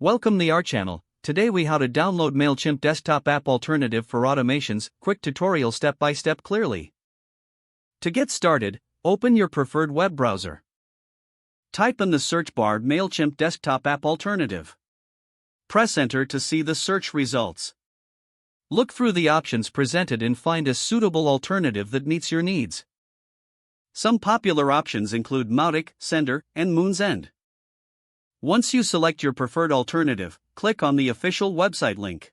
Welcome to our channel. Today we how to download Mailchimp desktop app alternative for automations, quick tutorial step by step clearly. To get started, open your preferred web browser. Type in the search bar Mailchimp desktop app alternative. Press enter to see the search results. Look through the options presented and find a suitable alternative that meets your needs. Some popular options include Mautic, Sender, and Moon's End. Once you select your preferred alternative, click on the official website link.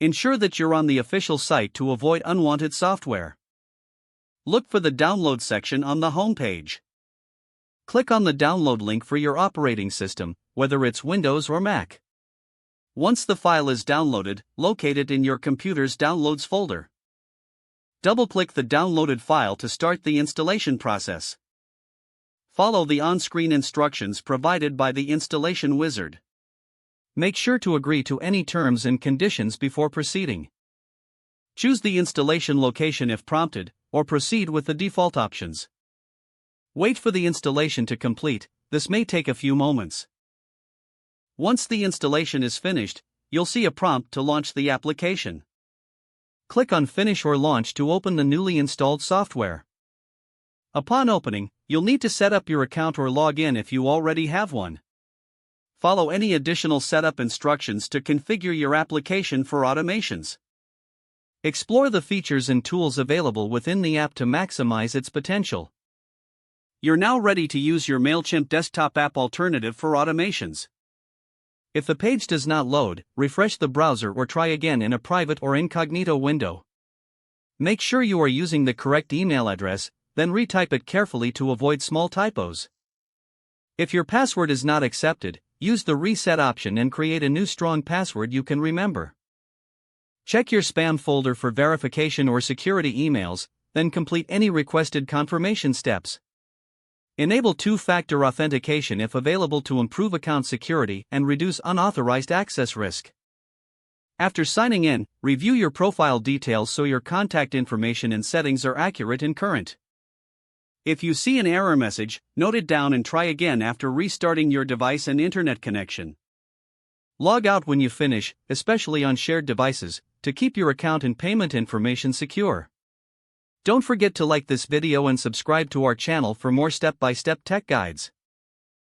Ensure that you're on the official site to avoid unwanted software. Look for the download section on the home page. Click on the download link for your operating system, whether it's Windows or Mac. Once the file is downloaded, locate it in your computer's Downloads folder. Double-click the downloaded file to start the installation process. Follow the on-screen instructions provided by the installation wizard. Make sure to agree to any terms and conditions before proceeding. Choose the installation location if prompted, or proceed with the default options. Wait for the installation to complete. This may take a few moments. Once the installation is finished, you'll see a prompt to launch the application. Click on Finish or Launch to open the newly installed software. Upon opening, you'll need to set up your account or log in if you already have one. Follow any additional setup instructions to configure your application for automations. Explore the features and tools available within the app to maximize its potential. You're now ready to use your Mailchimp desktop app alternative for automations. If the page does not load, refresh the browser or try again in a private or incognito window. Make sure you are using the correct email address, then retype it carefully to avoid small typos. If your password is not accepted, use the reset option and create a new strong password you can remember. Check your spam folder for verification or security emails, then complete any requested confirmation steps. Enable two-factor authentication if available to improve account security and reduce unauthorized access risk. After signing in, review your profile details so your contact information and settings are accurate and current. If you see an error message, note it down and try again after restarting your device and internet connection. Log out when you finish, especially on shared devices, to keep your account and payment information secure. Don't forget to like this video and subscribe to our channel for more step-by-step tech guides.